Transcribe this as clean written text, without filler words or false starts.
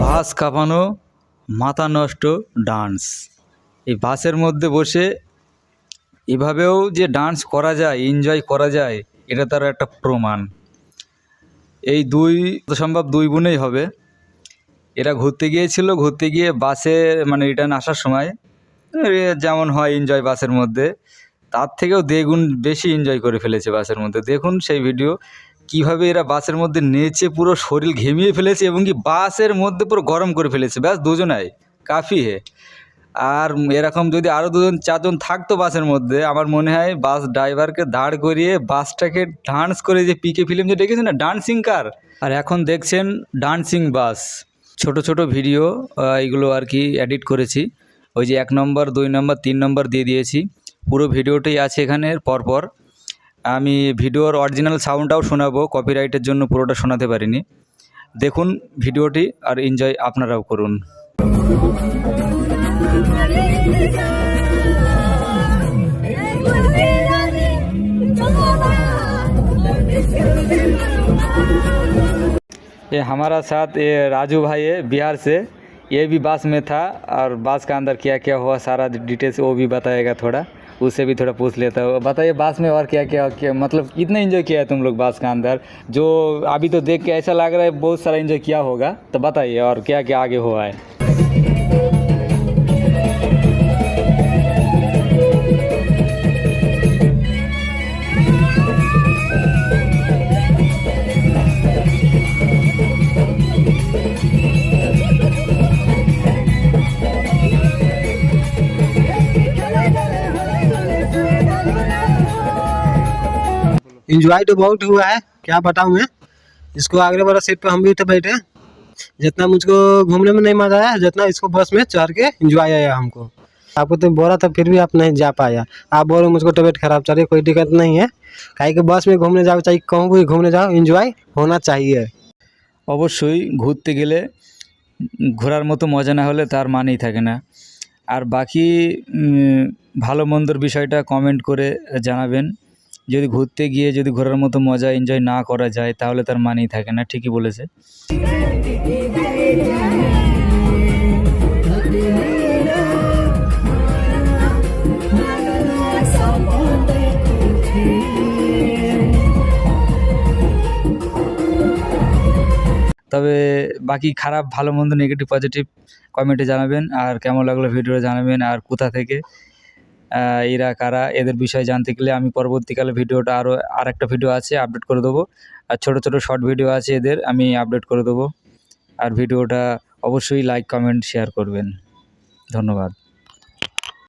বাস কাঁপানো মাথা নষ্ট ডান্স। এই বাসের মধ্যে বসে এভাবেও যে ডান্স করা যায়, এনজয় করা যায়, এটা তার একটা প্রমাণ। এই সম্ভব দুই বোনেই হবে। এরা ঘুরতে গিয়েছিল, ঘুরতে গিয়ে বাসে মানে রিটার্ন আসার সময় যেমন হয় এনজয় বাসের মধ্যে, তার থেকেও দ্বিগুণ বেশি এনজয় করে ফেলেছে বাসের মধ্যে। দেখুন সেই ভিডিও, কিভাবে এরা বাসের মধ্যে নেচে পুরো শরীর ঘেমিয়ে ফেলেছে এবং কি বাসের মধ্যে পুরো গরম করে ফেলেছে। ব্যাস দুজনাই কাফি হে। আর এরকম যদি আরও দুজন চারজন থাকতো বাসের মধ্যে, আমার মনে হয় বাস ড্রাইভারকে দাঁড় করিয়ে বাসটাকে ডান্স করে, যে পিকে ফিল্ম যে দেখেছেন না, ডান্সিং কার, আর এখন দেখছেন ডান্সিং বাস। ছোট ছোট ভিডিও এগুলো আর কি এডিট করেছি। ওই যে 1 নম্বর 2 নম্বর 3 নম্বর দিয়ে দিয়েছি, পুরো ভিডিওটাই আছে এখানে পরপর। আমি ভিডিওর অরিজিনাল সাউন্ডটাও শোনাবো, কপিরাইটের জন্য পুরোটা শোনাতে পারিনি। দেখুন ভিডিওটি আর এনজয় আপনারাও করুন। ये हमारा साथ ये राजू भाई है बिहार से, ये भी बस में था और बस का अंदर क्या क्या हुआ सारा डिटेल्स वो भी बताएगा। थोड़ा उससे भी थोड़ा पूछ लेता है। बताइए बस में और क्या क्या मतलब कितना एंजॉय किया है तुम लोग बस का अंदर, जो अभी तो देख के ऐसा लग रहा है बहुत सारा एंजॉय किया होगा, तो बताइए और क्या क्या आगे हुआ है। इंजॉय तो बहुत हुआ है, क्या बताऊँ मैं। इसको अगले वाला सीट पे हम भी थे बैठे, जितना मुझको घूमने में नहीं मजा आया जितना इसको बस में चढ़ के इंजॉय आया हमको। आपको तो बोला था फिर भी आप नहीं जा पाया। आप बोलो मुझको तबीयत खराब, चलिए कोई दिक्कत नहीं है, काहे कि बस में घूमने जाओ चाहे कहूँ भी घूमने जाओ, इंजॉय होना चाहिए। অবশ্যই ঘুরতে গেলে ঘোরার মতো মজা না হলে তার মানেই থাকে না। আর বাকি ভালো মন্দর বিষয়টা কমেন্ট করে জানাবেন। যদি ঘুরতে গিয়ে যদি ঘোরার মতো মজা এনজয় না করা যায় তাহলে তার মানেই থাকে না। ঠিকই বলেছে। তবে বাকি খারাপ ভালো মন্দ নেগেটিভ পজিটিভ কমেন্টে জানাবেন, আর কেমন লাগলো ভিডিওটা জানাবেন, আর কোথা থেকে এরা কারা, এদের বিষয়ে জানতে গেলে আমি পরবর্তীকালে ভিডিওটা আরেকটা ভিডিও আছে আপডেট করে দেবো। আর ছোট ছোট শর্ট ভিডিও আছে এদের, আমি আপডেট করে দেবো। আর ভিডিওটা অবশ্যই লাইক কমেন্ট শেয়ার করবেন। ধন্যবাদ।